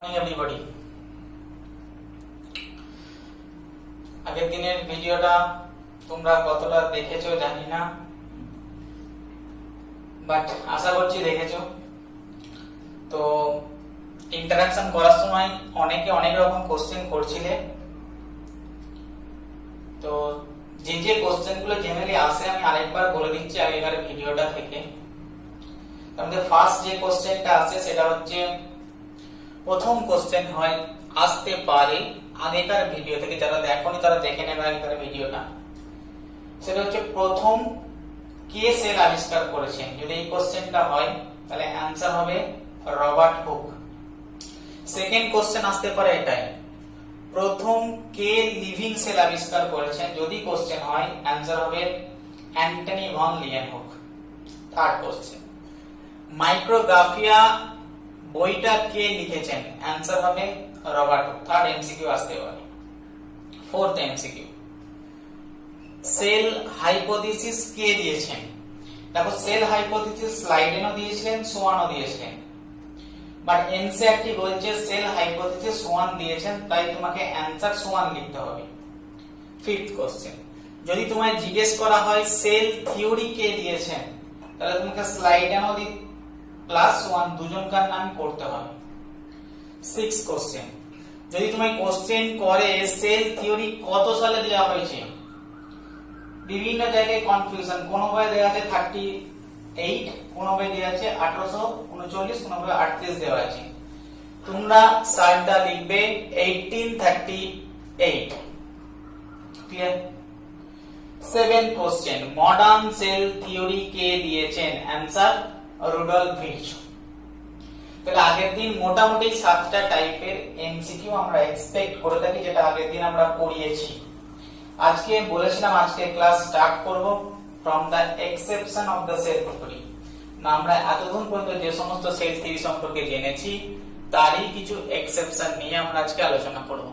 Everybody, আগের দিনের ভিডিওটা তোমরা কতটা দেখেছো জানি না, বাট আশা করছি দেখেছো। তো ইন্টারাকশন করার সময় অনেকে অনেক রকম কোশ্চেন করছিলে। তো যে যে কোশ্চেনগুলো জেনারেলি আসে আমি আরেকবার বলে দিচ্ছি আগেকার ভিডিওটা থেকে। আমাদের ফার্স্ট যে কোশ্চেনটা আসে সেটা হচ্ছে, প্রথম কোশ্চেন হয় আসতে পারে আগেকার ভিডিও থেকে, যারা দেখোনি তারা দেখে নেবে আগেকার ভিডিওটা। সেটা হচ্ছে প্রথম কে সেল আবিষ্কার করেছেন। যদি এই কোশ্চেনটা হয় তাহলে অ্যানসার হবে রবার্ট হুক। সেকেন্ড কোশ্চেন আসতে পারে এটাই, প্রথম কে লিভিং সেল আবিষ্কার করেছেন। যদি কোশ্চেন হয় অ্যানসার হবে অ্যান্টনি ভন লিয়েনহুক। থার্ড কোশ্চেন, মাইক্রোগ্রাফিয়া বইটা কে লিখেছেন, অ্যানসার হবে রবার্ট হুক। থার্ড এমসিকিউ আসতে পারে। ফোর্থ এমসিকিউ, সেল হাইপোথিসিস কে দিয়েছেন। দেখো, সেল হাইপোথিসিস স্লাইডেনও দিয়েছিলেন, সোয়ানও দিয়েছিলেন, বাট এনসিইআরটি বলছে সেল হাইপোথিসিস সোয়ান দিয়েছেন, তাই তোমাকে অ্যানসার সোয়ান লিখতে হবে। ফিফথ কোশ্চেন, যদি তোমায় জিজ্ঞেস করা হয় সেল থিওরি কে দিয়েছেন, তাহলে তোমাকে স্লাইডেনও প্লাস ওয়ান দুজনকার নাম করতে হবে। সিক্স কোশ্চেন, যদি তোমায় কোশ্চেন করে সেল থিওরি কত সালে দেওয়া হয়েছে, বিভিন্ন জায়গায় কনফিউশন, কোন বইয়ে দেওয়া আছে 38, কোন বইয়ে দেওয়া আছে 1839, কোন বইয়ে 38 দেওয়া আছে। তোমরা সালটা লিখবে 1838। Clear? Seventh question, modern cell theory কে দিয়েছেন, অ্যানসার রুডলফ ভির্চো। তাহলে আগের দিন মোটামুটি 7টা টাইপের এমসিকিউ আমরা এক্সপেক্ট করে থাকি, যেটা আগের দিন আমরা পড়িয়েছি। আজকে বলেছিলাম আজকে ক্লাস স্টার্ট করব from the exception of the cell theory. না, আমরা এতক্ষণ পর্যন্ত যে সমস্ত সেল থিওরি সম্পর্কে জেনেছি তারই কিছু এক্সেপশন নিয়ে আমরা আজকে আলোচনা করব।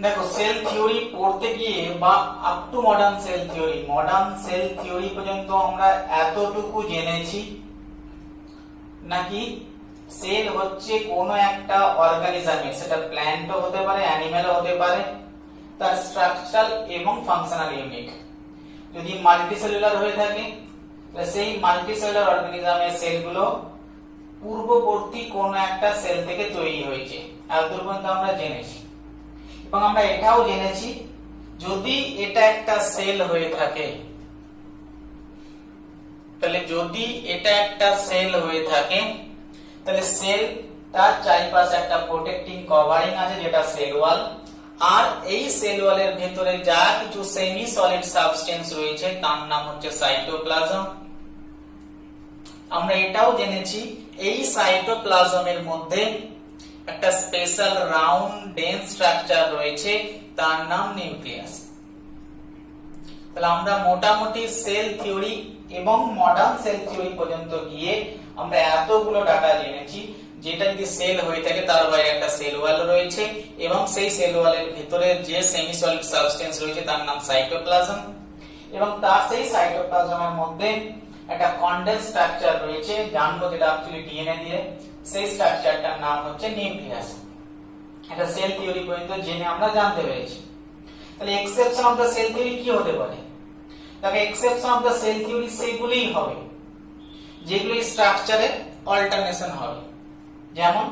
দেখো, সেল থিওরি পড়তে গিয়ে বা up to modern cell theory পর্যন্ত আমরা এতটুকু জেনেছি নাকি সেল হচ্ছে কোন একটা অর্গানিজমের, সেটা প্ল্যান্টও হতে পারে, অ্যানিমেলও হতে পারে, তার স্ট্রাকচারাল এবং ফাংশনাল ইউনিট যদি মাল্টিসেলুলার হয়ে থাকে, তাহলে সেই মাল্টিসেলুলার অর্গানিজমের সেলগুলো পূর্ববর্তী কোন একটা সেল থেকে তৈরি হয়েছে, এতদূর পর্যন্ত আমরা জেনেছি। এবং আমরা এটাও জেনেছি যদি এটা একটা সেল হয়ে থাকে, তাহলে যদি এটা একটা সেল হয়ে থাকে তাহলে সেল তার চারিপাশে একটা প্রোটেক্টিং কভারিং আছে যেটা সেল ওয়াল, আর এই সেল ওয়ালের ভেতরে যা কিছু সেমি সলিড সাবস্টেন্স রয়েছে তার নাম হচ্ছে সাইটোপ্লাজম। আমরা এটাও জেনেছি এই সাইটোপ্লাজমের মধ্যে একটা স্পেশাল রাউন্ড ডেন্স স্ট্রাকচার রয়েছে, তার নাম নিউক্লিয়াস। তাহলে আমরা মোটামুটি সেল থিওরি এবং মডার্ন সেল থিওরি পর্যন্ত গিয়ে আমরা এতগুলো ডাটা জেনেছি, যেটা যদি সেল হয়ে থাকে তার বাইরে একটা সেল ওয়াল রয়েছে এবং সেই সেল ওয়ালের ভিতরে যে সেমি সলিড সাবস্টেন্স রয়েছে তার নাম সাইটোপ্লাজম, এবং তার সেই সাইটোপ্লাজমের মধ্যে একটা কন্ডেন্স স্ট্রাকচার রয়েছে, জানবো যেটা অ্যাকচুয়ালি ডিএনএ দিয়ে, সেই স্ট্রাকচারটার নাম হচ্ছে নিউক্লিয়াস। এটা সেল থিওরি পর্যন্ত জেনে আমরা জানতে পেরেছি। তাহলে exception of the cell theory কি হতে পারে? দেখো, exception of the cell theory সেগুলোই হবে যেগুলো স্ট্রাকচারে অল্টারনেশন হবে। যেমন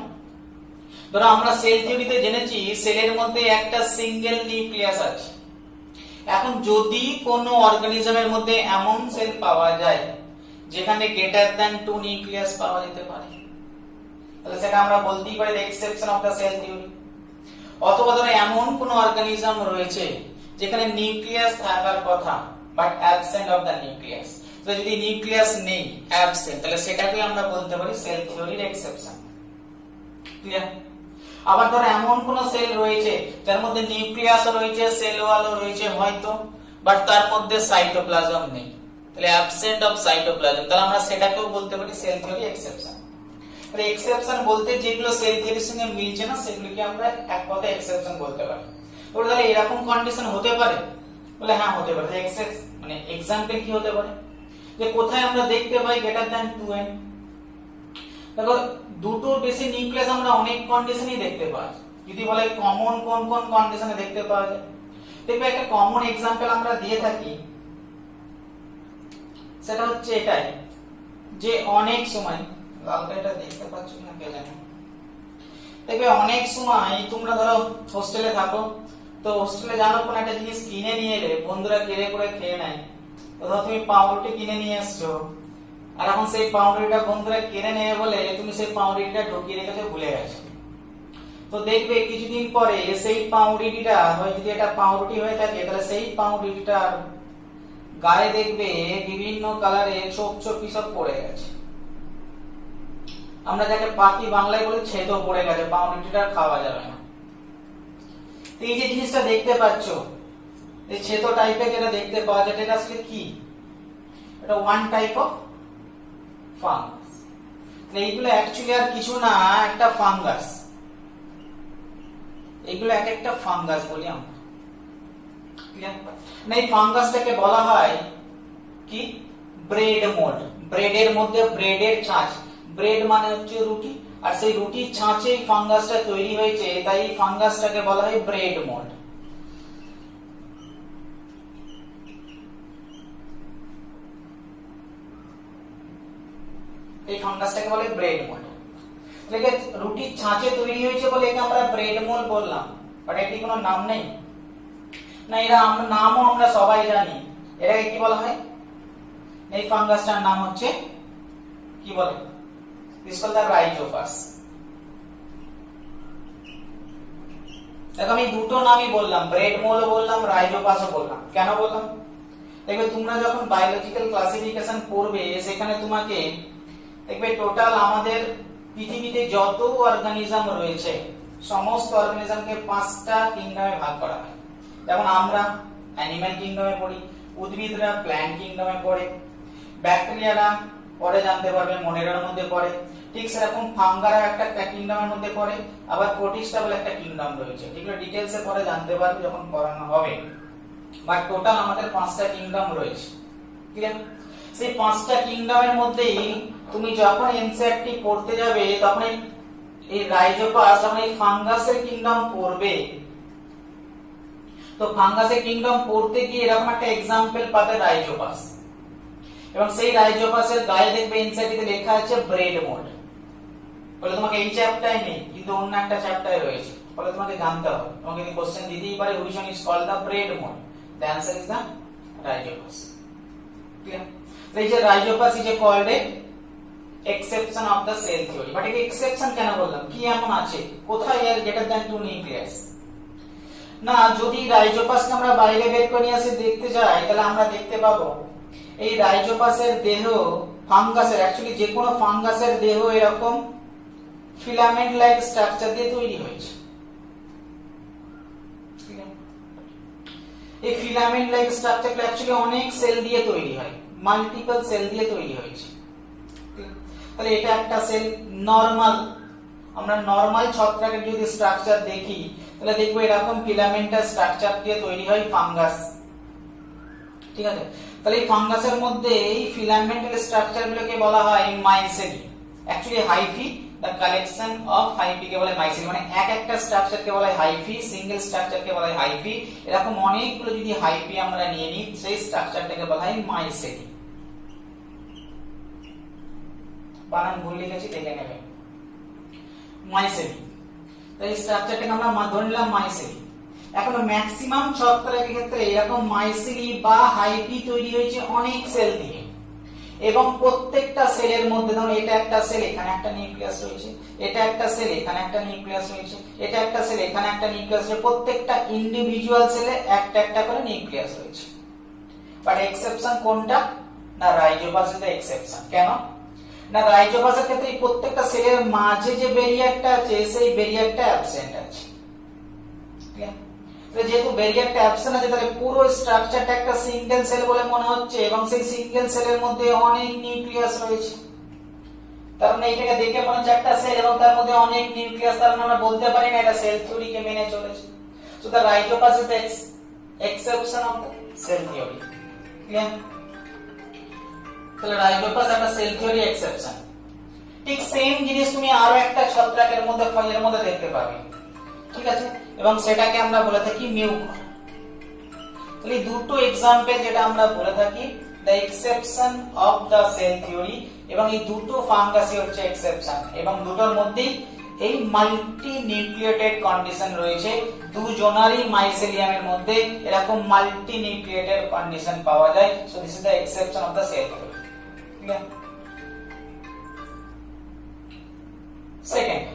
ধরো আমরা সেল থিওরিতে জেনেছি সেলের মধ্যে একটা সিঙ্গেল নিউক্লিয়াস আছে। এখন যদি কোনো অর্গানিজমের মধ্যে এমন সেল পাওয়া যায় যেখানে গ্রেটার দ্যান 2 নিউক্লিয়াস পাওয়া যেতে পারে, তাহলে সেটা আমরা বলতেই পারি exception of the cell theory. অথবা ধরো এমন কোন অর্গানিজম রয়েছে যেখানে নিউক্লিয়াস থাকার কথা but absent of the nucleus, তো যদি নিউক্লিয়াস নেই, অ্যাবসেন্ট, তাহলে সেটাকে আমরা বলতে পারি সেল থিওরির এক্সেপশন। ক্লিয়ার? আবার ধরো এমন কোন সেল রয়েছে যার মধ্যে নিউক্লিয়াসও রয়েছে, সেল ওয়ালও রয়েছে হয়তো, বাট তার মধ্যে সাইটোপ্লাজম নেই, তাহলে অ্যাবসেন্ট অফ সাইটোপ্লাজম, তাহলে আমরা সেটাকেও বলতে পারি সেল থিওরি এক্সেপশন। তাহলে এক্সেপশন বলতে যেগুলো সেল থিওরির সঙ্গে মিলছে না সেগুলোকে আমরা এক কথায় এক্সেপশন বলতে পারি। তাহলে এরকম কন্ডিশন হতে পারে, বলে হ্যাঁ হতে পারে। এক্সেপশন মানে এক্সাম্পল কি হতে পারে, যে কোথায় আমরা দেখতে পাই গ্রেটার দ্যান 2n, দেখো দুটোর বেশি নিউক্লিয়াস আমরা অনেক কন্ডিশনই দেখতে পাই। যদি বলে কমন কোন কোন কন্ডিশনে দেখতে পাওয়া যায়, দেখবে একটা কমন एग्जांपल আমরা দিয়ে থাকি, সেটা হচ্ছে এটাই যে অনেক সময়, লালটা এটা দেখতে পাচ্ছ না কে জানে, দেখবে অনেক সময় তোমরা ধরো হোস্টেলে থাকো, তো হোস্টেলে জানো কোন একটা জিনিস কিনে নিয়ে এলে বন্ধুরা কেড়ে করে খেয়ে নেয়। তো ধরো তুমি পাউরুটি কিনে নিয়ে এসছো, আর এখন সেই পাউরুটিটা বন্ধুরা কিনে নেবে বলে তুমি সেই পাউরুটিটা ঢুকিয়ে রেখেছো, ভুলে গেছো। তো দেখবে কিছুদিন পরে সেই পাউরুটিটা হয়, যদি এটা পাউরুটি হয়ে থাকে তাহলে সেই পাউরুটিটার গায়ে দেখবে বিভিন্ন কালারে ছোপ ছোপ পিসব পড়ে গেছে, আমরা যাকে পাতি বাংলায় বলি ছেদ পড়ে গেছে, পাউরুটিটা খাওয়া যাবে না। তো এই যে জিনিসটা দেখতে পাচ্ছ, এই ছেদ টাইপের যেটা দেখতে পাওয়া যায়, এটা আসলে কি? এটা ওয়ান টাইপ অফ ফাঙ্গাস। এইগুলো অ্যাকচুয়ালি আর কিছু না, একটা ফাঙ্গাস। এইগুলো এক একটা ফাঙ্গাস বলি আমরা, ক্লিয়ার? না এই ফাঙ্গাসটাকে বলা হয় কি? Bread mould. ব্রেডের মধ্যে ব্রেডের ছাঁচ, ব্রেড মানে হচ্ছে রুটি, আর সেই রুটির ছাঁচে এই ফাঙ্গাসটা তৈরি হয়েছে, তাই এই ফাঙ্গাসটাকে বলা হয় ব্রেড মোল্ড। এই ফাঙ্গাসটাকে বলে ব্রেড মোল্ড। দেখে রুটির ছাঁচে তৈরি হয়েছে বলে একে আমরা ব্রেড মোল্ড বললাম, বাট এটি কোনো নাম নেই না, এরা নামও আমরা সবাই জানি। এটাকে কি বলা হয়? এই ফাঙ্গাসটার নাম হচ্ছে কি বলে? This call the Rhizopus. দেখো আমি দুটো নামই বললাম, ব্রেড মোল্ড বললাম, রাইজোপাসও বললাম। কেন বললাম? দেখবে তোমরা যখন বায়োলজিক্যাল ক্লাসিফিকেশন পড়বে, সেখানে তোমাকে দেখবে টোটাল আমাদের পৃথিবীতে যত অর্গানিজম রয়েছে, সমস্ত অর্গানিজমকে 5টা কিংডমে ভাগ করা হয়। যেমন আমরা অ্যানিমাল কিংডমে পড়ি, উদ্ভিদরা প্ল্যান্ট কিংডমে পড়ে, ব্যাকটেরিয়ারা পরে জানতে পারবে মোনেরার মধ্যে পড়ে, ঠিক সেরকম ফাঙ্গারা একটা কিংডমের মধ্যে পড়ে, আবার প্রোটিস্টা বলে একটা কিংডম রয়েছে। এগুলো ডিটেইলসে পরে জানতে পারবে যখন পড়ানো হবে। বাট টোটাল আমাদের 5টা কিংডম রয়েছে, ক্লিয়ার? সেই 5টা কিংডমের মধ্যেই তুমি যখন এনসিইআরটি পড়তে যাবে, তখন এই রাইজোপাস, যখন এই ফাঙ্গাসের কিংডম পড়বে, তো ফাঙ্গাসের কিংডম পড়তে গিয়ে এরকম একটা एग्जांपल পাবে রাইজোপাস, এবং সেই রাইজোপাসের গায়ে দেখবে এনসিইআরটিতে লেখা আছে ব্রেড মোল্ড। বলে তোমাকে এই চ্যাপ্টারে নেই, কিন্তু অন্য একটা চ্যাপ্টারে রয়েছে, বলে তোমাকে জানতে হবে। তোমাকে যদি কোশ্চেন দিতেই পারে which one is called the bread mould, the answer is the Rhizopus, clear? এই যে Rhizopus is called a exception of the cell theory. But এই এক্সেপশন কেন বললাম? কি এমন আছে কোথায় এর গ্রেটার দ্যান 2 নিউক্লিয়াস? না, যদি রাইজোপাসকে আমরা বাইরে বের করে নিয়ে আসি দেখতে যাই, তাহলে আমরা দেখতে পাবো এই রাইজোপাসের দেহ, ফাঙ্গাসের, অ্যাকচুয়ালি যে কোনো ফাঙ্গাসের দেহ এরকম ফিলামেন্ট লাইক স্ট্রাকচার দিয়ে তৈরি হয়েছে। এই ফিলামেন্ট লাইক স্ট্রাকচারটা অ্যাকচুয়ালি অনেক সেল দিয়ে তৈরি হয়, মাল্টিপল সেল দিয়ে তৈরি হয়েছে। তাহলে এটা একটা সেল। নরমাল, আমরা নরমাল ছত্রাকের যদি স্ট্রাকচার দেখি, তাহলে দেখবো এরকম ফিলামেন্টাল স্ট্রাকচার দিয়ে তৈরি হয় ফাঙ্গাস, ঠিক আছে? তাহলে এই ফাঙ্গাসের মধ্যে এই ফিলামেন্টাল স্ট্রাকচারগুলোকে বলা হয় mycelia. Actually hyphae, the collection of hyphae কে বলে মাইসেলি, মানে এক একটা স্ট্রাকচারকে বলা হয় হাইফি, সিঙ্গেল স্ট্রাকচারকে বলা হয় হাইফি। এরকম অনেকগুলো যদি হাইফি আমরা নিয়ে নিই, সেই স্ট্রাকচারটাকে বলা হয় মাইসেলি। বানান ভুল লিখেছি, দেখে নেবেন, মাইসেলি। তাই স্ট্রাকচারটাকে আমরা ধরে নিলাম মাইসেলি। এখন ম্যাক্সিমাম ছত্রাকের ক্ষেত্রে এরকম মাইসেলি বা হাইফি তৈরি হয়েছে অনেক সেল দিয়ে, এবং প্রত্যেকটা সেলের মধ্যে, ধরুন এটা একটা সেল, এখানে একটা নিউক্লিয়াস রয়েছে, এটা একটা সেল, এখানে একটা নিউক্লিয়াস রয়েছে, এটা একটা সেল, এখানে একটা নিউক্লিয়াস রয়েছে, প্রত্যেকটা ইন্ডিভিজুয়াল সেলে একটা একটা করে নিউক্লিয়াস রয়েছে। বাট এক্সেপশন কোনটা? না, রাইজোপাস ইজ দ্য এক্সেপশন। কেন না? রাইজোপাসের ক্ষেত্রে প্রত্যেকটা সেলের মাঝে যে ব্যারিয়ারটা আছে, সেই ব্যারিয়ারটা অ্যাবসেন্ট আছে। যেহেতু ব্যারিয়ারটা অ্যাবসেন্ট আছে, তাহলে পুরো স্ট্রাকচারটা একটা সিঙ্গেল সেল বলে মনে হচ্ছে, এবং সেই সিঙ্গেল সেলের মধ্যে অনেক নিউক্লিয়াস রয়েছে। তার মানে এটাকে দেখে মনে হচ্ছে একটা সেল এবং তার মধ্যে অনেক নিউক্লিয়াস, তার মানে আমরা বলতে পারি না এটা সেল থিওরিকে মেনে চলেছে। So the Rhizopus is the exception of the cell theory, clear? তাহলে রাইজোপাস একটা সেল থিওরি এক্সেপশন। ঠিক সেম জিনিস তুমি আরো একটা ছত্রাকের মধ্যে ফাইলের মধ্যে দেখতে পাবে, ঠিক আছে, এবং সেটাকে আমরা বলে থাকি মিউকর। তাহলে দুটো এক্সাম্পল যেটা আমরা বলে থাকি the exception of the cell theory, এবং এই দুটো ফাঙ্গাসই হচ্ছে এক্সেপশন, এবং দুটোর মধ্যেই এই মাল্টি নিউক্লিয়েটেড কন্ডিশন রয়েছে। দুজনারই মাইসেলিয়ামের মধ্যে এরকম মাল্টি নিউক্লিয়েটেড কন্ডিশন পাওয়া যায়। So this is the exception of the cell theory. Clear? Second,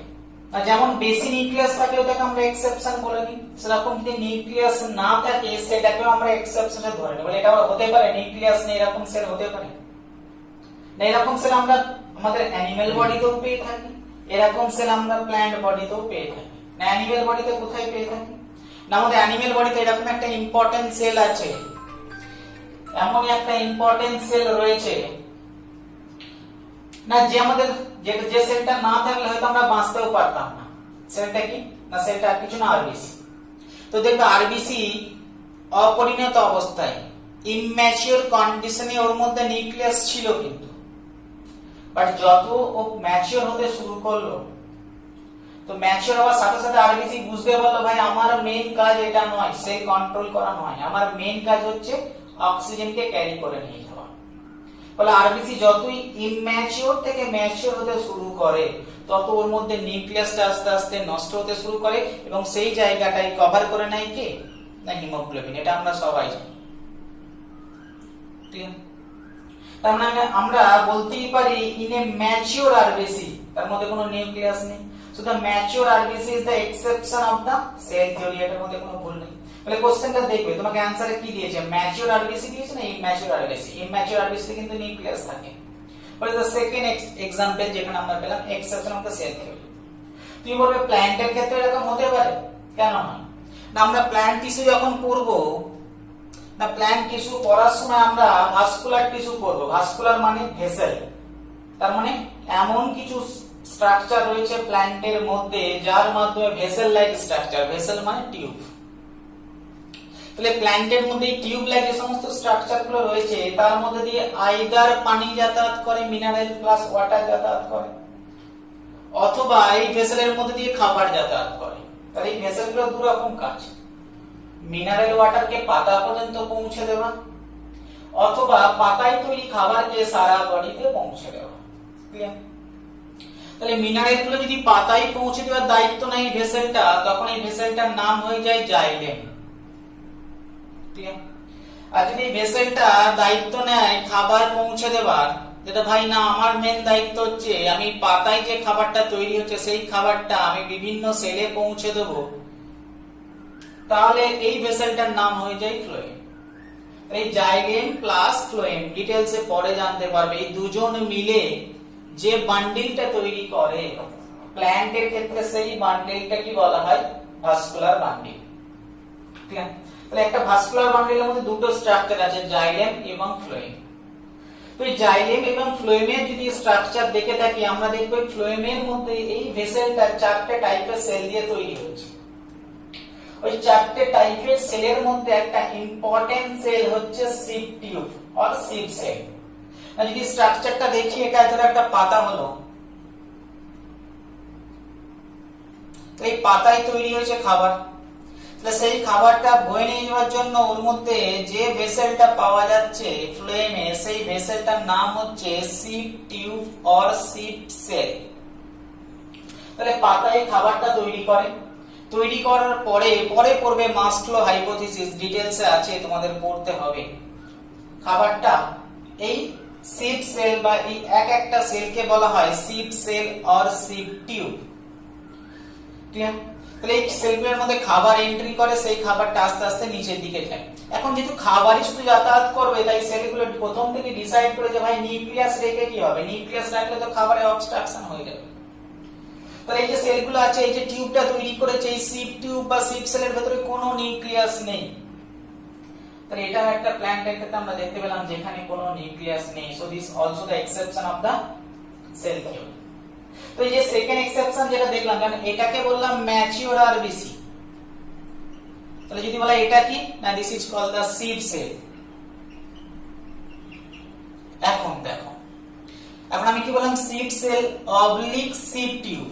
যেমন বেশি নিউক্লিয়াস থাকে ওটাকে আমরা এক্সেপশন বলে নিই, সেরকম যদি নিউক্লিয়াস না থাকে সেটাকেও আমরা এক্সেপশনে ধরে নেব। এটা হতে পারে নিউক্লিয়াস নেই এরকম সেল হতে পারে না, এরকম সেল আমরা আমাদের অ্যানিমাল বডিতেও পেয়ে থাকি, এরকম সেল আমরা প্ল্যান্ট বডিতেও পেয়ে থাকি। না অ্যানিমাল বডিতে কোথায় পেয়ে থাকি? না আমাদের অ্যানিমাল বডিতে এরকম একটা ইম্পর্টেন্ট সেল আছে, এমন একটা ইম্পর্টেন্ট সেল রয়েছে না যে আমাদের যে সেলটা না থাকলে হয়তো আমরা বাঁচতেও পারতাম না। সেলটা কি? না সেলটা কিছু না, আরবিসি। তো দেখো আরবিসি অপরিণত অবস্থায় ইম্যাচিওর কন্ডিশনে ওর মধ্যে নিউক্লিয়াস ছিল, কিন্তু বাট যত ও ম্যাচিওর হতে শুরু করলো, তো ম্যাচিওর হওয়ার সাথে সাথে আরবিসি বুঝতে পারলো ভাই আমার মেইন কাজ এটা নয়, সেল কন্ট্রোল করা নয়, আমার মেইন কাজ হচ্ছে অক্সিজেনকে ক্যারি করে নিয়ে যাওয়া। ফলে আরবিসি যতই ইম্যাচিওর থেকে ম্যাচিওর হতে শুরু করে তত ওর মধ্যে নিউক্লিয়াসটা আস্তে আস্তে নষ্ট হতে শুরু করে, এবং সেই জায়গাটাই কভার করে নেয় কে? না হিমোগ্লোবিন। এটা আমরা সবাই জানি। ঠিক আছে? তার মানে আমরা বলতেই পারি ইন এ ম্যাচিওর আরবিসি তার মধ্যে কোনো নিউক্লিয়াস নেই। So the mature RBC is the exception of the cell theory. এটার মধ্যে কোনো ভুল নেই। তাহলে কোশ্চেনটা দেখবে তোমাকে অ্যানসারে কি দিয়েছে? ম্যাচিওর আরবিসি দিয়েছে না ইম্যাচিওর আরবিসি? ইম্যাচিওর আরবিসি কিন্তু নিউক্লিয়াস থাকে। What is the second example যেখানে আমরা পেলাম exception of the cell theory? তুমি বলবে প্ল্যান্টের ক্ষেত্রে এরকম হতে পারে, কেন হয় না? আমরা প্ল্যান্ট টিস্যু যখন করব না, প্ল্যান্ট টিস্যু করার সময় আমরা ভাস্কুলার টিস্যু করব। ভাস্কুলার মানে ভেসেল, তার মানে এমন কিছু স্ট্রাকচার রয়েছে প্ল্যান্টের মধ্যে যার মাধ্যমে ভেসেল লাইক স্ট্রাকচার, ভেসেল মানে টিউব। তাহলে প্ল্যান্টের মধ্যে টিউব লাইক যে সমস্ত স্ট্রাকচার গুলো রয়েছে তার মধ্যে দিয়ে আইদার পানি যাতায়াত করে, মিনারেল প্লাস ওয়াটার যাতায়াত করে, অথবা এই ভেসেলের মধ্যে দিয়ে খাবার যাতায়াত করে। তাহলে এই ভেসেলগুলো দু রকম কাজ, মিনারেল ওয়াটারকে পাতা পর্যন্ত পৌঁছে দেওয়া, অথবা পাতায় তৈরি খাবারকে সারা বডিতে পৌঁছে দেওয়া। ক্লিয়ার? তাহলে মিনারেল গুলো যদি পাতায় পৌঁছে দেওয়ার দায়িত্ব নেয় ভেসেলটা, তখন এই ভেসেলটার নাম হয়ে যায় জাইলেম। ক্লিয়ার? আর যদি ভেসেলটা দায়িত্ব নেয় খাবার পৌঁছে দেওয়ার, যেটা ভাই না আমার মেন দায়িত্ব হচ্ছে আমি পাতায় যে খাবারটা তৈরি হচ্ছে সেই খাবারটা আমি বিভিন্ন সেলে পৌঁছে দেব, তাহলে এই ভেসেলটার নাম হয়ে যায় ফ্লোয়েম। এই জাইলেম প্লাস ফ্লোয়েম ডিটেইলসে পরে জানতে পারবে। এই দুজন মিলে যে বান্ডিলটা তৈরি করে প্ল্যান্টের ক্ষেত্রে, সেই বান্ডিলটা কি বলা হয়? Vascular bundle. ক্লিয়ার? তাহলে একটা ভাস্কুলার বান্ডিলের মধ্যে দুটো স্ট্রাকচার আছে, জাইলেম এবং ফ্লোয়েম। তো এই জাইলেম এবং ফ্লোয়েমের যদি স্ট্রাকচার দেখে থাকি আমরা দেখব ফ্লোয়েমের মধ্যে এই ভেসেলটা চারটে টাইপের সেল দিয়ে তৈরি হচ্ছে। ওই চারটে টাইপের সেলের মধ্যে একটা ইম্পর্টেন্ট সেল হচ্ছে sieve tube or sieve cell. যদি স্ট্রাকচারটা দেখি, এটা ধরো একটা পাতা হলো, এই পাতায় তৈরি হয়েছে খাবার। তাহলে সেই খাবারটা বয়ে নিয়ে যাওয়ার জন্য ওর মধ্যে যে ভেসেলটা পাওয়া যাচ্ছে ফ্লোয়েমে, সেই ভেসেলটার নাম হচ্ছে sieve tube or sieve cell. তাহলে পাতায় খাবারটা তৈরি করে, তৈরি করার পরে পড়বে মাস্লো হাইপোথিসিস, ডিটেইলসে আছে তোমাদের পড়তে হবে। খাবারটা এই সিপ সেল বা এই এক একটা সেলকে বলা হয় sieve cell or sieve tube. Clear? তাহলে এই সেলগুলোর মধ্যে খাবার এন্ট্রি করে, সেই খাবারটা আস্তে আস্তে নিচের দিকে যায়। এখন যেহেতু খাবারই শুধু যাতায়াত করবে, তাই সেলগুলো প্রথম থেকে ডিসাইড করে যে ভাই নিউক্লিয়াস রেখে কি হবে, নিউক্লিয়াস রাখলে তো খাবারে অবস্ট্রাকশন হয়ে যাবে। তাহলে এই যে সেলগুলো আছে, এই যে টিউবটা তৈরি করেছে, এই সিপ টিউব বা সিপ সেলের ভেতরে কোনো নিউক্লিয়াস নেই। তাহলে এটা একটা প্ল্যান্টের ক্ষেত্রে আমরা দেখতে পেলাম যেখানে কোনো নিউক্লিয়াস নেই। So this also the exception of the cell theory. তো এই যে সেকেন্ড এক্সেপশন যেটা দেখলাম, কারণ এটাকে বললাম ম্যাচিওর আরবিসি। তাহলে যদি বলা এটা কি না, this is called the sieve cell. এখন দেখো এখন আমি কি বললাম, sieve cell oblique sieve tube.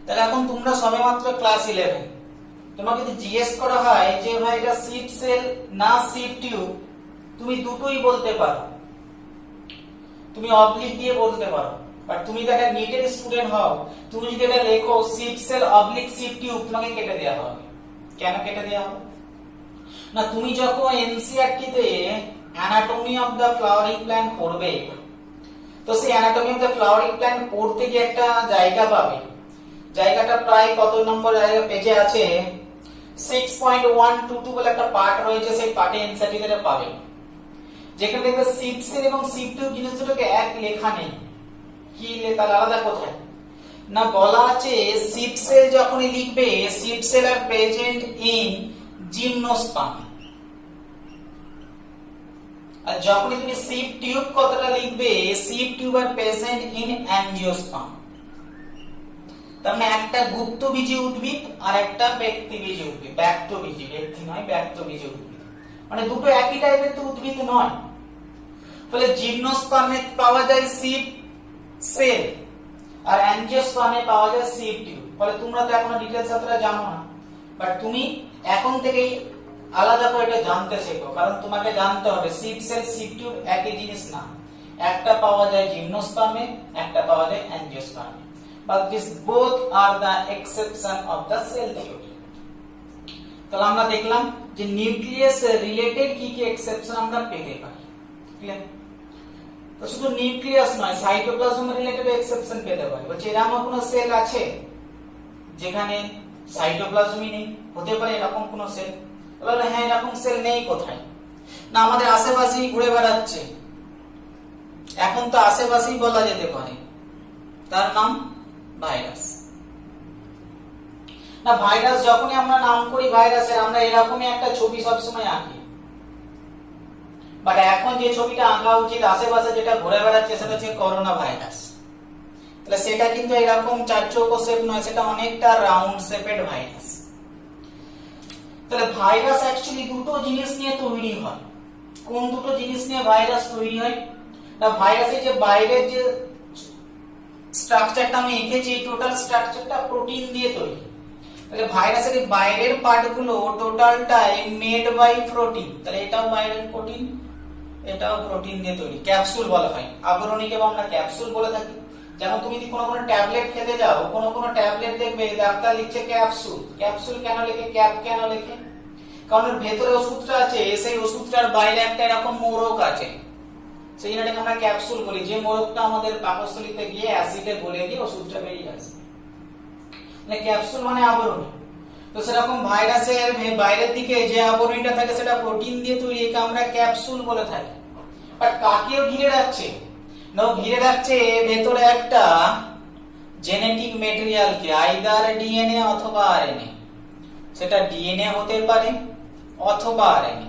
তাহলে এখন তোমরা সবেমাত্র ক্লাস 11, তোমাকে যদি জিজ্ঞেস করা হয় যে ভাই এটা সিড সেল না সিড টিউব, তুমি দুটোই বলতে পারো, তুমি অবলিক দিয়ে বলতে পারো। বাট তুমি তো একটা নিটের স্টুডেন্ট হও, তুমি যদি এটা লেখো sieve cell oblique sieve tube, তোমাকে কেটে দেওয়া হবে। কেন কেটে দেওয়া হবে না, তুমি যখন এনসিইআরটি তে anatomy of the flowering plant পড়বে, তো সেই anatomy of the flowering plant পড়তে গিয়ে একটা জায়গা পাবে, জায়গাটা প্রায় কত নম্বর পেজে আছে, 6.122 বলে একটা পার্ট রয়েছে, সেই পার্টে এনসিইআরটি তে পাবে, যেখানে দেখবে সিড সেল এবং সিড টিউব জিনিস দুটোকে এক লেখা নেই। কি তাহলে আলাদা কোথায় না, বলা আছে সিড সেল যখনই লিখবে, সিড সেল আর প্রেজেন্ট ইন জিমনোস্পার্ম, আর যখনই তুমি সিড টিউব কথাটা লিখবে, সিড টিউব আর প্রেজেন্ট ইন অ্যাঞ্জিওস্পার্ম। তার মানে একটা গুপ্তবীজী উদ্ভিদ আর একটা ব্যক্তিবীজী উদ্ভিদ, ব্যক্তবীজী, ব্যক্তি নয় ব্যক্তবীজী উদ্ভিদ, মানে দুটো একই টাইপের তো উদ্ভিদ নয়। ফলে জিমনোস্পার্মে পাওয়া যায় সিড সেল আর অ্যাঞ্জিওস্পার্মে পাওয়া যায় সিড টিউব। ফলে তোমরা তো এখনো ডিটেইলস এতটা জানো না, বাট তুমি এখন থেকেই আলাদা করে এটা জানতে শেখো, কারণ তোমাকে জানতে হবে সিড সেল সিড টিউব একই জিনিস না, একটা পাওয়া যায় জিমনোস্পার্মে, একটা পাওয়া যায় অ্যাঞ্জিওস্পার্মে, but these both are the exception of the cell theory। তাহলে আমরা দেখলাম যে নিউক্লিয়াস রিলেটেড কি কি এক্সেপশন আমরা পেতে পারি, ক্লিয়ার? তো শুধু নিউক্লিয়াস নয়, সাইটোপ্লাজম রিলেটেড এক্সেপশন পেতে পারি। বলছে এরকম কোনো সেল আছে যেখানে সাইটোপ্লাজমই নেই, হতে পারে এরকম কোনো সেল? বলে হ্যাঁ, এরকম সেল নেই কোথায় না, আমাদের আশেপাশেই ঘুরে বেড়াচ্ছে। এখন তো আশেপাশেই বলা যেতে পারে, তার নাম ভাইরাস। না, ভাইরাস যখনই আমরা নাম করি ভাইরাসের, আমরা এরকমই একটা ছবি সবসময় আঁকি, বাট এখন যে ছবিটা আঁকা উচিত, আশেপাশে যেটা ঘুরে বেড়াচ্ছে সেটা হচ্ছে করোনা ভাইরাস। তাহলে সেটা কিন্তু এরকম চারচৌকো শেপ নয়, সেটা অনেকটা রাউন্ড শেপেড ভাইরাস। তাহলে ভাইরাস অ্যাকচুয়ালি দুটো জিনিস নিয়ে তৈরি হয়। কোন দুটো জিনিস নিয়ে ভাইরাস তৈরি হয় না, ভাইরাসের যে বাইরের যে স্ট্রাকচারটা আমি এঁকেছি, টোটাল স্ট্রাকচারটা প্রোটিন দিয়ে তৈরি। তাহলে ভাইরাসের বাইরের পার্টগুলো টোটালটাই মেড বাই প্রোটিন। তাহলে এটাও বাইরের প্রোটিন, এটাও প্রোটিন দিয়ে তৈরি, ক্যাপসুল বলা হয়, আবরণীকে আমরা ক্যাপসুল বলে থাকি। যেমন তুমি যদি কোনো ট্যাবলেট খেতে যাও, কোনো ট্যাবলেট দেখবে ডাক্তার লিখছে ক্যাপসুল। ক্যাপসুল কেন লেখে, ক্যাপ কেন লেখে? কারণ ভেতরে ওষুধটা আছে, সেই ওষুধটার বাইরে একটা এরকম মোড়ক আছে, সেই জন্যটাকে আমরা ক্যাপসুল বলি। যে মোড়কটা আমাদের পাকস্থলীতে গিয়ে অ্যাসিডে গলে গিয়ে ওষুধটা বেরিয়ে আসে, মানে ক্যাপসুল মানে আবরণী। তো সেরকম ভাইরাসের বাইরের দিকে যে আবরণীটা থাকে সেটা প্রোটিন দিয়ে তৈরি, একে আমরা ক্যাপসুল বলে থাকি। বাট কাকেও ঘিরে রাখছে না, ঘিরে রাখছে ভেতরে একটা জেনেটিক ম্যাটেরিয়ালকে, আইদার ডিএনএ অথবা আরএনএ। সেটা ডিএনএ হতে পারে অথবা আরএনএ,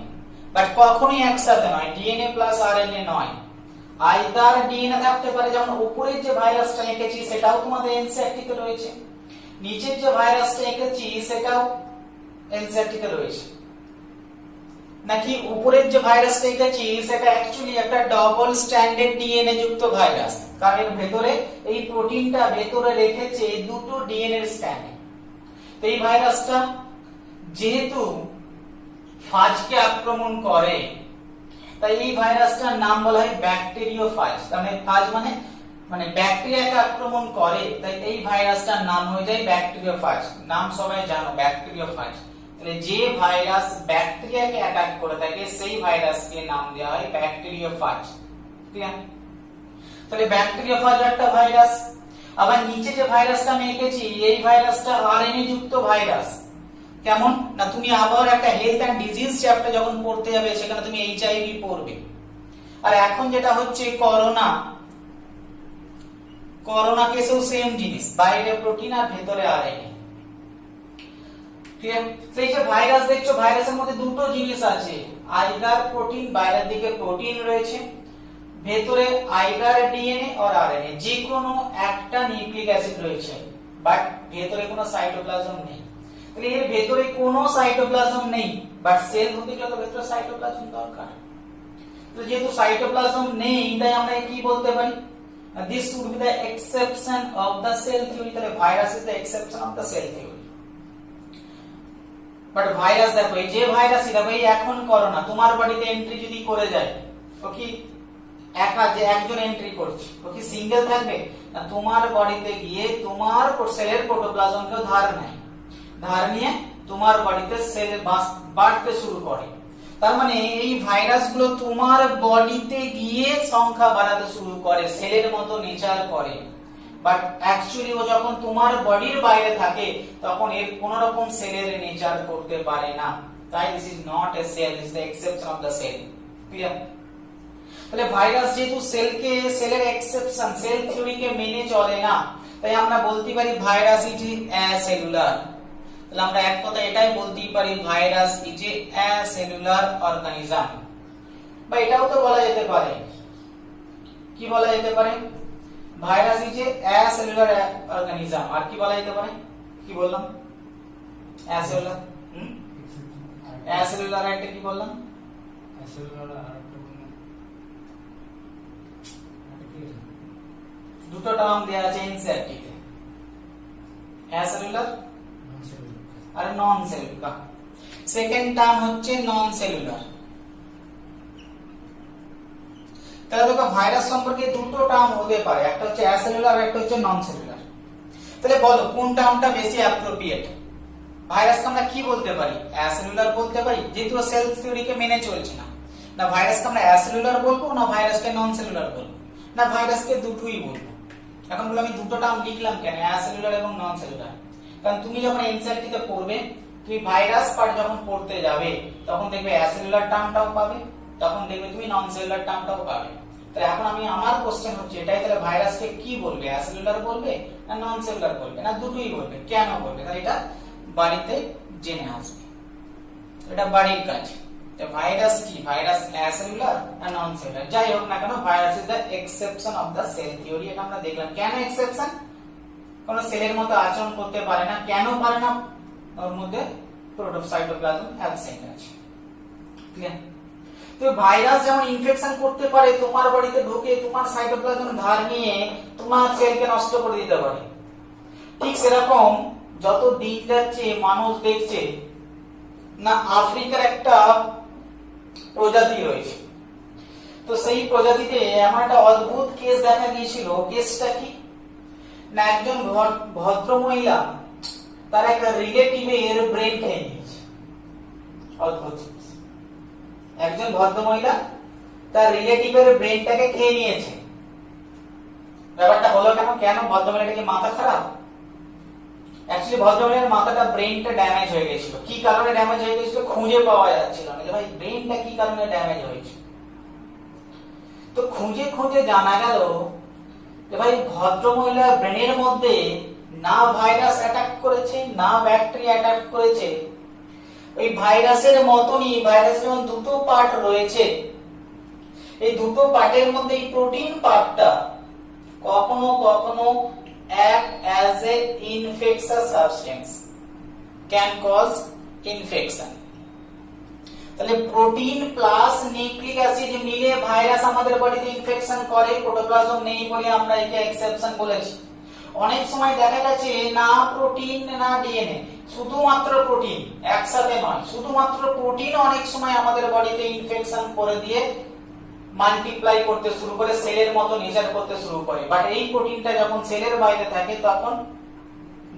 বাট কখনোই একসাথে নয়, ডিএনএ প্লাস আরএনএ নয়। আইদার ডিএনএ থাকতে পারে, যেমন উপরের যে ভাইরাসটা এঁকেছি সেটাও তোমাদের এনসিইআরটিতে রয়েছে, নিচের যে ভাইরাসটা এঁকেছি সেটাও এনসিইআরটিতে রয়েছে। নাকি উপরের যে ভাইরাসটা এঁকেছি সেটা অ্যাকচুয়ালি একটা ডবল স্ট্র্যান্ডেড ডিএনএ যুক্ত ভাইরাস, কারণ ভেতরে এই প্রোটিনটা ভেতরে রেখেছে দুটো ডিএনএ এর স্ট্র্যান্ড। তো এই ভাইরাসটা যেহেতু ফাজকে আক্রমণ করে, তাই এই ভাইরাসটার নাম বলা হয় ব্যাকটেরিওফাজ। মানে ফাজ মানে ব্যাকটেরিয়াকে আক্রমণ করে, তাই এই ভাইরাসটার নাম হয়ে যায় ব্যাকটেরিওফাজ। নাম সবাই জানো, ব্যাকটেরিওফাজ। তাহলে যে ভাইরাস ব্যাকটেরিয়াকে অ্যাটাক করে থাকে সেই ভাইরাসকে নাম দেওয়া হয় ব্যাকটেরিওফাজ। ক্লিয়ার? তাহলে ব্যাকটেরিওফাজ একটা ভাইরাস। আবার নিচে যে ভাইরাসটা আমি এঁকেছি, এই ভাইরাসটা আরএনএ যুক্ত ভাইরাস। কেমন না, তুমি আবার একটা হেলথ এন্ড ডিজিজ চ্যাপ্টার যখন পড়তে যাবে সেখানে তুমি এইচআইভি পড়বে। আর এখন যেটা হচ্ছে করোনা, করোনা কেসেও সেম জিনিস, বাইরে প্রোটিন আর ভেতরে আরএনএ। ক্লিয়ার? সেই যে ভাইরাস দেখছো, ভাইরাসের মধ্যে দুটো জিনিস আছে, আইদার প্রোটিন, বাইরের দিকে প্রোটিন রয়েছে, ভেতরে আইদার ডিএনএ আর আরএনএ, যে কোনো একটা নিউক্লিক অ্যাসিড রয়েছে, বাট ভেতরে কোনো সাইটোপ্লাজম নেই। তাহলে এর ভেতরে কোনো সাইটোপ্লাজম নেই, বাট সেল হতে গেলে ভেতরে সাইটোপ্লাজম দরকার। তো যেহেতু সাইটোপ্লাজম নেই তাই আমরা কি বলতে পারি, this would be the exception of the cell theory, তাহলে virus is the exception of the cell theory। But virus দেখো, এই যে ভাইরাসই দেখো, এই এখন করোনা তোমার বডিতে এন্ট্রি যদি করে যায়, ও কি একা যে একজন এন্ট্রি করছে, ও কি সিঙ্গেল থাকবে না, তোমার বডিতে গিয়ে তোমার সেলের প্রোটোপ্লাজমকেও ধার নেয়, ধার নিয়ে তোমার বডিতে সেল বাড়তে শুরু করে। তার মানে এই ভাইরাসগুলো তোমার বডিতে গিয়ে সংখ্যা বাড়াতে শুরু করে, সেলের মতো নেচার করে। বাট অ্যাকচুয়ালি ও যখন তোমার বডির বাইরে থাকে তখন এর কোন রকম সেলের নেচার করতে পারে না, তাই this is not a cell, this is the exception of the cell. Clear? তাহলে ভাইরাস যেহেতু সেলের এক্সেপশন, সেল থিওরিকে মেনে চলে না, তাই আমরা বলতে পারি ভাইরাস ইজ অ্যাসেলুলার। তাহলে আমরা এক কথা এটাই বলতেই পারি, virus is a acellular organism. বা এটাও তো বলা যেতে পারে, কি বলা যেতে পারে, virus is a acellular organism. আর কি বলা যেতে পারে, কি বললাম, অ্যাসেলুলার, অ্যাসেলুলার একটা কি বললাম, দুটো টার্ম দেয়া আছে এনসিইআরটিতে, অ্যাসেলুলার আর নন সেলুলার। সেকেন্ড টার্ম হচ্ছে নন সেলুলার। তাহলে দেখো ভাইরাস সম্পর্কে দুটো টার্ম হতে পারে, একটা হচ্ছে অ্যাসেলুলার আর একটা হচ্ছে নন সেলুলার। তাহলে বলো কোন টার্মটা বেশি অ্যাপ্রোপ্রিয়েট? ভাইরাসকে আমরা কি বলতে পারি, অ্যাসেলুলার বলতে পারি যেহেতু সেল থিওরিকে মেনে চলছে না, না ভাইরাসকে আমরা অ্যাসেলুলার বলবো, না ভাইরাসকে নন সেলুলার বলবো, না ভাইরাসকে দুটোই বলবো? এখন বলো আমি দুটো টার্ম লিখলাম কেন, অ্যাসেলুলার এবং নন সেলুলার? কারণ তুমি যখন এনসিইআরটিতে পড়বে, তুমি ভাইরাস পার্ট যখন পড়তে যাবে তখন দেখবে অ্যাসেলুলার টার্মটাও পাবে, তখন দেখবে তুমি নন সেলুলার টার্মটাও পাবে। তাহলে এখন আমি আমার কোশ্চেন হচ্ছে এটাই, তাহলে ভাইরাসকে কি বলবে, অ্যাসেলুলার বলবে না নন সেলুলার বলবে, না দুটোই বলবে? কেন বলবে? তাহলে এটা বাড়িতে জেনে আসবে, এটা বাড়ির কাজ। ভাইরাস কি, ভাইরাস অ্যাসেলুলার আর নন সেলুলার, যাই হোক না কেন virus is the exception of the cell theory. এটা আমরা দেখলাম কেন এক্সেপশন, কোন সেলের মতো আচরণ করতে পারে না। কেন পারে না? ওর মধ্যে প্রোটোসাইটোপ্লাজম অ্যাবসেন্ট আছে। ক্লিয়ার? তো ভাইরাস যেমন ইনফেকশন করতে পারে, তোমার বডিতে ঢুকে তোমার সাইটোপ্লাজম ধার নিয়ে তোমার সেলকে নষ্ট করে দিতে পারে, ঠিক সেরকম যত দিন যাচ্ছে মানুষ দেখছে না আফ্রিকার একটা প্রজাতি রয়েছে, তো সেই প্রজাতিতে এমন একটা অদ্ভুত কেস দেখা গিয়েছিল। কেসটা কি না, একজন ভদ্র মহিলা তার একটা রিলেটিভের ব্রেন খেয়ে নিয়েছে। অদ্ভুত, একজন ভদ্র মহিলা তার রিলেটিভের ব্রেনটাকে খেয়ে নিয়েছে। ব্যাপারটা হলো কেন, কেন ভদ্রমহিলাটা কি মাথা খারাপ? অ্যাকচুয়ালি ভদ্রমহিলার মাথাটা, ব্রেনটা ড্যামেজ হয়ে গেছিল। কি কারণে ড্যামেজ হয়ে গেছিল খুঁজে পাওয়া যাচ্ছিল না, যে ভাই ব্রেনটা কি কারণে ড্যামেজ হয়েছে। তো খুঁজে খুঁজে জানা গেল যে ভাই ভদ্রমহিলার ব্রেনের মধ্যে না ভাইরাস অ্যাটাক করেছে না ব্যাকটেরিয়া অ্যাটাক করেছে, ওই ভাইরাসের মতনই, ভাইরাস যেমন দুটো পার্ট রয়েছে, এই দুটো পার্টের মধ্যে এই প্রোটিন পার্টটা কখনো কখনো act as a infectious substance, can cause infection। তাহলে প্রোটিন প্লাস নিউক্লিক অ্যাসিড মিলে ভাইরাস আমাদের বডিতে ইনফেকশন করে, প্রোটোপ্লাজম নেই বলে আমরা একে এক্সেপশন বলেছি। অনেক সময় দেখা গেছে না প্রোটিন না ডিএনএ, শুধুমাত্র প্রোটিন, একসাথে নয়, শুধুমাত্র প্রোটিন অনেক সময় আমাদের বডিতে ইনফেকশন করে দিয়ে মাল্টিপ্লাই করতে শুরু করে, সেলের মতো নেচার করতে শুরু করে। বাট এই প্রোটিনটা যখন সেলের বাইরে থাকে, তখন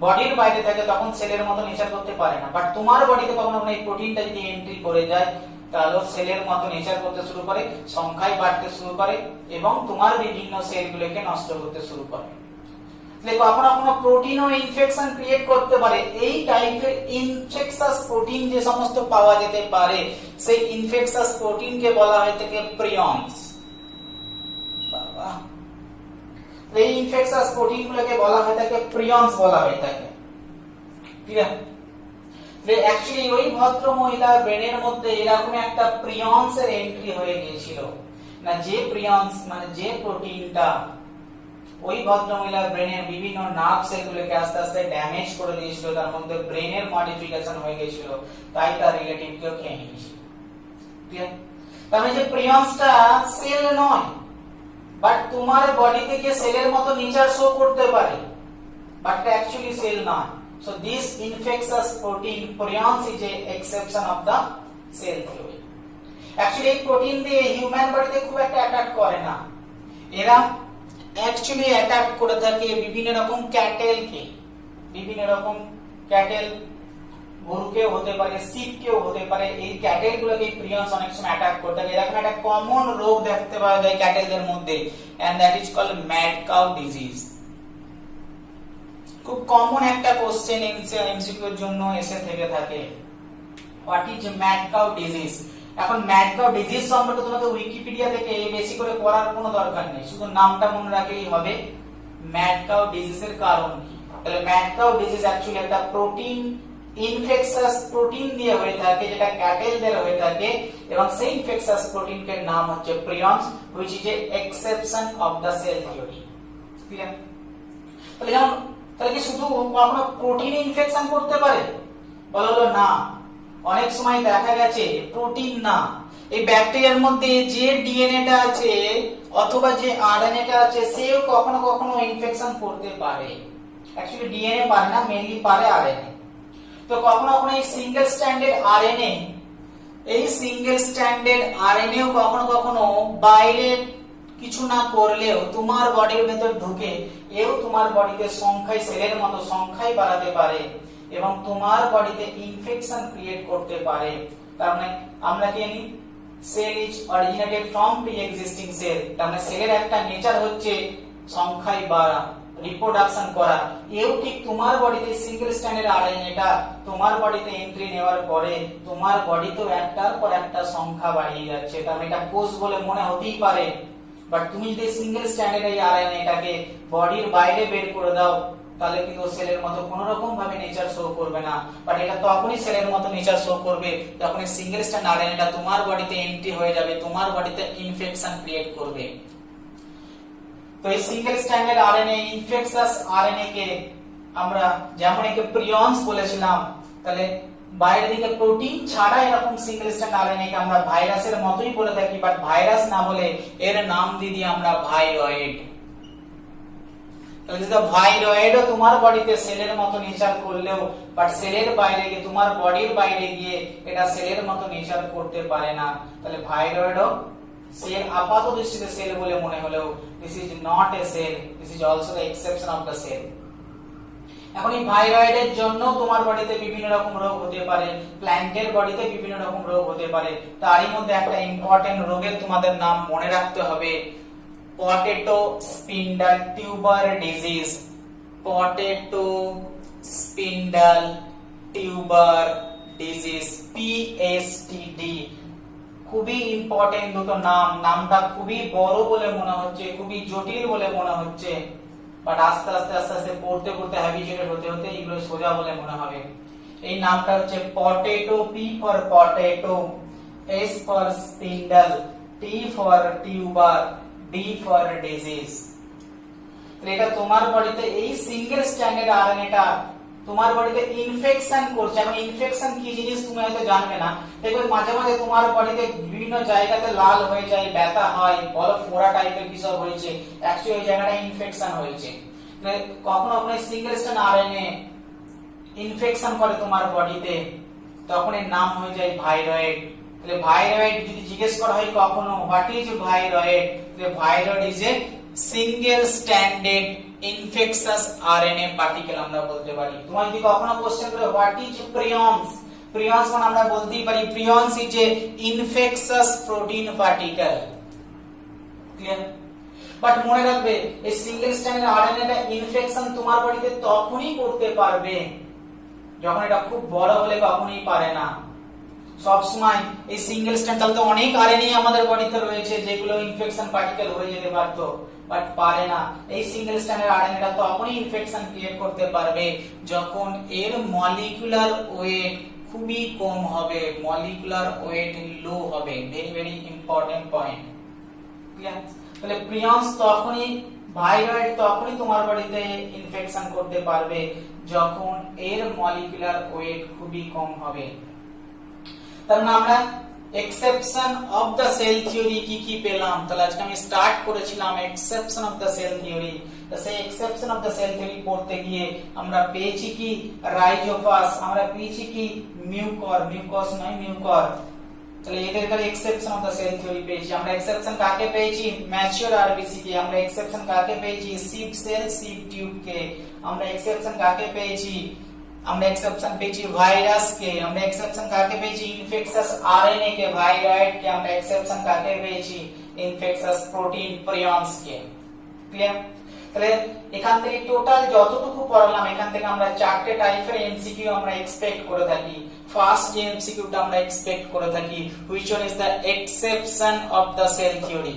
বডির বাইরে থাকে, তখন সেলের মতো নেচার করতে পারে না। বাট তোমার বডিতে কখনো এই প্রোটিনটা যদি এন্ট্রি করে যায়, তাহলে সেলের মতো নেচার করতে শুরু করে, সংখ্যায় বাড়তে শুরু করে এবং তোমার বিভিন্ন সেলগুলোকে নষ্ট করতে শুরু করে। কখনো কখনো প্রোটিনও ইনফেকশন ক্রিয়েট করতে পারে। এই টাইপের ইনফেকশাস প্রোটিন যে সমস্ত পাওয়া যেতে পারে, সেই ইনফেকশাস প্রোটিনকে বলা হয় থাকে প্রিয়নস। এই ইনফেকশাস প্রোটিনগুলোকে বলা হয় থাকে প্রিয়নস বলা হয় থাকে। ক্লিয়ার? অ্যাকচুয়ালি ওই ভদ্র মহিলার ব্রেনের মধ্যে এরকম একটা প্রিয়নস এর এন্ট্রি হয়ে গিয়েছিল, না যে প্রিয়নস মানে যে প্রোটিনটা ওই ভদ্র মহিলার ব্রেনের বিভিন্ন নার্ভ সেলগুলোকে আস্তে আস্তে ড্যামেজ করে দিয়েছিল, তার মধ্যে ব্রেনের মডিফিকেশন হয়ে গিয়েছিল, তাই তার রিলেটিভকেও খেয়ে নিয়েছিল। ক্লিয়ার? তার মানে যে প্রিয়ন্সটা সেল নয়, বাট তোমার বডি থেকে সেলের মতো নেচার শো করতে পারে, বাট এটা অ্যাকচুয়ালি সেল নয়। So this infectious protein prions is a exception of the cell theory. Actually এই প্রোটিন দিয়ে হিউম্যান বডিতে খুব একটা অ্যাটাক করে না, এরা অ্যাকচুয়ালি অ্যাটাক করে থাকে বিভিন্ন রকম ক্যাটেলকে, বিভিন্ন রকম ক্যাটেল, গরুকেও হতে পারে, শিপকেও হতে পারে। এই ক্যাটেল গুলোকে প্রিয়ন্স অনেক সময় অ্যাটাক করতে থাকে। এরকম একটা কমন রোগ দেখতে পাওয়া যায় ক্যাটেলদের মধ্যে, and that is called mad cow disease. খুব কমন একটা কোশ্চেন এমসিকিউ এর জন্য এসে থেকে থাকে, what is mad cow disease. এখন ম্যাড কাউ ডিজিজ সম্পর্কে তোমাকে উইকিপিডিয়া থেকে বেশি করে পড়ার কোনো দরকার নেই, শুধু নামটা মনে রাখলেই হবে। ম্যাড কাউ ডিজিজের কারণ কি? তাহলে ম্যাড কাউ ডিজিজ অ্যাকচুয়ালি একটা প্রোটিন, ইনফেকশাস প্রোটিন দিয়ে হয়ে থাকে, যেটা ক্যাটেলদের হয়ে থাকে, এবং সেই ইনফেকশাস প্রোটিনের নাম হচ্ছে prions, which is a exception of the cell theory. Clear? তাহলে যেমন, তাহলে কি শুধু কখনো প্রোটিনে ইনফেকশন করতে পারে? বলা হলো না। অনেক সময় দেখা গেছে প্রোটিন না, এই ব্যাকটেরিয়ার মধ্যে যে ডিএনএটা আছে অথবা যে আরএনএটা আছে, সেও কখনো কখনো ইনফেকশন করতে পারে। অ্যাকচুয়ালি ডিএনএ পারে না, মেইনলি পারে আরএনএ। তো কখনো কখনো এই সিঙ্গেল স্ট্র্যান্ডেড আরএনএ, এই সিঙ্গেল স্ট্র্যান্ডেড আরএনএও কখনো কখনো বাইরে কিছু না করলেও তোমার বডির ভেতর ঢুকে এও তোমার বডিতে সংখ্যায়, সেলের মতো সংখ্যায় বাড়াতে পারে এবং তোমার বডিতে ইনফেকশন ক্রিয়েট করতে পারে। তার মানে আমরা কি জানি, cell is originated from pre existing cell. তার মানে সেলের একটা নেচার হচ্ছে সংখ্যায় বাড়া, রিপ্রোডাকশন করা। এও ঠিক তোমার বডিতে সিঙ্গেল স্ট্র্যান্ডেড আরএনএটা তোমার বডিতে এন্ট্রি নেওয়ার পরে তোমার বডিতেও একটার পর একটা সংখ্যা বাড়িয়ে যাচ্ছে। তার মানে এটা কোষ বলে মনে হতেই পারে, বাট তুমি যদি সিঙ্গেল স্ট্র্যান্ডেড এই আরএনএটাকে বডির বাইরে বের করে দাও, তাহলে কিন্তু সেলের মতো কোন রকম ভাবে নেচার শো করবে না। বাট এটা তখনই সেলের মতো নেচার শো করবে যখন এই সিঙ্গেল স্ট্র্যান্ড আরএনএটা তোমার বডিতে এন্ট্রি হয়ে যাবে, তোমার বডিতে ইনফেকশন ক্রিয়েট করবে। তো এই single stranded RNA, infectious RNA কে আমরা যেমন একে প্রিয়ন্স বলেছিলাম, তাহলে বাইরের দিকে প্রোটিন ছাড়া এরকম সিঙ্গেল স্ট্র্যান্ড আরএনএ কে আমরা ভাইরাসের মতোই বলে থাকি, বাট ভাইরাস না বলে এর নাম দিয়ে দিই আমরা ভাইরয়েড। তাহলে যেটা ভাইরয়েডও তোমার বডিতে সেলের মতো নেচার করলেও, বাট সেলের বাইরে গিয়ে, তোমার বডির বাইরে গিয়ে এটা সেলের মতো নেচার করতে পারে না। তাহলে ভাইরয়েডও সেল, আপাত দৃষ্টিতে সেল বলে মনে হলেও this is not a cell, this is also the exception of the cell. এখন এই ভাইরয়েডের জন্য তোমার বডিতে বিভিন্ন রকম রোগ হতে পারে, প্ল্যান্টের বডিতে বিভিন্ন রকম রোগ হতে পারে। তারই মধ্যে একটা ইম্পর্টেন্ট রোগের তোমাদের নাম মনে রাখতে হবে, potato spindle tuber disease. Potato spindle tuber disease, PSTD. খুবই ইম্পর্টেন্ট দুটো নাম। নামটা খুবই বড় বলে মনে হচ্ছে, খুবই জটিল বলে মনে হচ্ছে, বাট আস্তে আস্তে আস্তে আস্তে পড়তে পড়তে হ্যাবিচুয়েটেড হতে হতে এগুলো সোজা বলে মনে হবে। এই নামটা হচ্ছে potato, P for potato, S for spindle, T for tuber, D for disease. এটা তোমার বডিতে এই সিঙ্গেল স্ট্র্যান্ডেড আরএনএটা তোমার বডিতে ইনফেকশন করছে। এখন ইনফেকশন কি জিনিস তুমি হয়তো জানবে না, দেখবে মাঝে মাঝে তোমার বডিতে বিভিন্ন জায়গাতে লাল হয়ে যায়, ব্যথা হয়, বড় ফোড়া টাইপের কিছু হয়েছে, অ্যাকচুয়ালি ওই জায়গাটা ইনফেকশন হয়েছে। কখনো কখনো সিঙ্গেল স্ট্র্যান্ড আরএনএ ইনফেকশন করে তোমার বডিতে, তখন এর নাম হয়ে যায় ভাইরয়েড। তাহলে ভাইরয়েড যদি জিজ্ঞেস করা হয় কখনো হোয়াট ইজ ভাইরয়েড, তাহলে viroid is a single stranded infectious RNA particle আমরা বলতে পারি। তোমার যদি কখনো কোশ্চেন করে হোয়াট ইজ প্রিয়ন্স, প্রিয়ন্স মানে আমরা বলতেই পারি prions is a infectious protein particle. Clear? But মনে রাখবে এই সিঙ্গেল স্ট্র্যান্ডেড আরএনএটা ইনফেকশন তোমার বডিতে তখনই করতে পারবে যখন এটা খুব বড় হলে কখনোই পারে না। সব সময় এই সিঙ্গেল স্ট্র্যান্ড, তাহলে তো অনেক আরএনএ আমাদের বডিতে রয়েছে যেগুলো ইনফেকশন পার্টিকেল হয়ে যেতে পারতো, বাট পারে না। এই সিঙ্গেল স্ট্র্যান্ডেড আরএনএটা তখনই ইনফেকশন ক্রিয়েট করতে পারবে যখন এর মলিকুলার ওয়েট খুবই কম হবে, মলিকুলার ওয়েট লো হবে। Very very important point. Clear? তাহলে প্রিয়ন্স তখনই, ভাইরয়েড তখনই তোমার বডিতে ইনফেকশন করতে পারবে যখন এর মলিকুলার ওয়েট খুবই কম হবে। তার মানে আমরা exception of the cell theory কি কি পেলাম, তাহলে আজকে আমি স্টার্ট করেছিলাম exception of the cell theory. তো সেই exception of the cell theory পড়তে গিয়ে আমরা পেয়েছি কি রাইজোফাস, আমরা পেয়েছি কি মিউকর, মিউকস নয় মিউকর, তাহলে এদের exception of the cell theory পেয়েছি। আমরা এক্সেপশন কাকে পেয়েছি, ম্যাচিওর আরবিসি কে। আমরা এক্সেপশন কাকে পেয়েছি, সিড সেল সিড টিউব কে। আমরা এক্সেপশন কাকে পেয়েছি, আমরা এক্সেপশন পেয়েছি ভাইরাস কে। আমরা এক্সেপশন কাকে পেয়েছি, ইনফেকশাস আরএনএ কে, ভাইরয়েড কে। আমরা এক্সেপশন কাকে পেয়েছি, ইনফেকশাস প্রোটিন প্রিয়ন্স কে। ক্লিয়ার? তাহলে এখান থেকে টোটাল যতটুকু পড়লাম, এখান থেকে আমরা চারটে টাইপের এমসিকিউ আমরা এক্সপেক্ট করে থাকি। ফার্স্ট যে এমসিকিউটা আমরা এক্সপেক্ট করে থাকি, which one is the exception of the cell theory,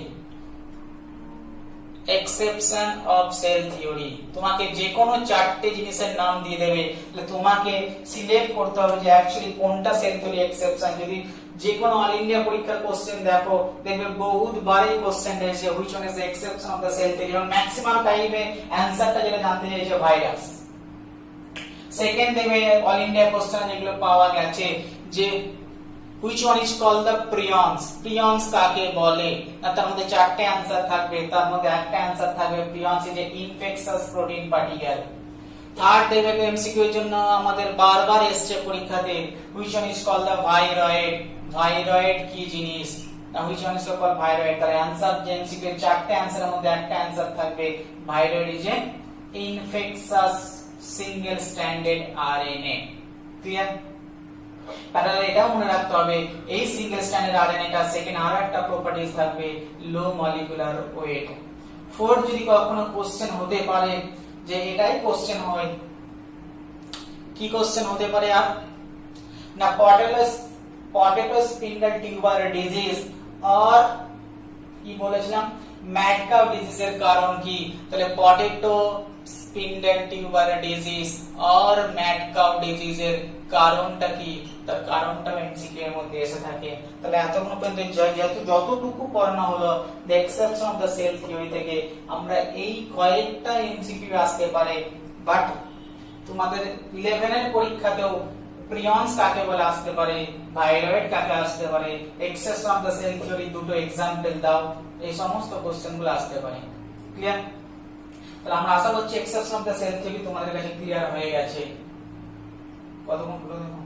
exception of cell theory. তোমাকে যে কোনো চারটে জিনিসের নাম দিয়ে দেবে, তাহলে তোমাকে সিলেক্ট করতে হবে যে অ্যাকচুয়ালি কোনটা সেল থিওরি এক্সেপশন। যদি যে কোনো অল ইন্ডিয়া পরীক্ষার কোশ্চেন দেখো, দেখবে বহুতবারই কোশ্চেন রয়েছে which one is the exception of the cell theory, এবং ম্যাক্সিমাম টাইমে অ্যানসারটা যেটা জানতে চাইছে ভাইরাস। সেকেন্ড দেখবে অল ইন্ডিয়া কোশ্চেন যেগুলো পাওয়া গেছে যে which one is called the prions, prions কাকে বলে, না তার মধ্যে চারটে आंसर থাকবে, তার মধ্যে একটা आंसर থাকবে prions is a infectious protein particle। Third দেবে এমসিকিউ এর জন্য আমাদের বারবার এসেছে পরীক্ষাতে, which one is called the viroid, viroid কি জিনিস, না which one is called viroid। তার आंसर যে এমসিকিউ এর চারটে आंसर এর মধ্যে একটা आंसर থাকবে viroid is a infectious single stranded RNA। Clear? Parallel এটাও মনে রাখতে হবে, এই সিঙ্গেল স্ট্র্যান্ডেড আরএনএ টা সেকেন্ড আরো একটা প্রপার্টিজ থাকবে লো মলিকুলার ওয়েট। ফোর্থ যদি কখনো কোশ্চেন হতে পারে যে এটাই কোশ্চেন হয়, কি কোশ্চেন হতে পারে আর না পটেটো স্পিন্ডল টিউবার ডিজিজ আর কি বলেছিলাম ম্যাড কাউ ডিজিজের কারণ কি, তাহলে পটেটো স্পিন্ডল টিউবার ডিজিজ আর ম্যাড কাউ ডিজিজের কারণটা কি, তার কারণটা এমসিকিউ এর মধ্যে এসে থাকে। তাহলে এতক্ষণ পর্যন্ত যতটুকু পড়ানো হলো the exception of the cell theory থেকে আমরা এই কয়েকটা এমসিকিউ আসতে পারে, বাট তোমাদের 11 এর পরীক্ষাতেও প্রিয়ন্স কাকে বলে আসতে পারে, ভাইরয়েড কাকে আসতে পারে, exception of the cell theory দুটো एग्जांपल দাও, এই সমস্ত কোশ্চেন গুলো আসতে পারে। ক্লিয়ার? তাহলে আমরা আশা করছি exception of the cell theory তোমাদের কাছে ক্লিয়ার হয়ে গেছে। কতক্ষণ হলো?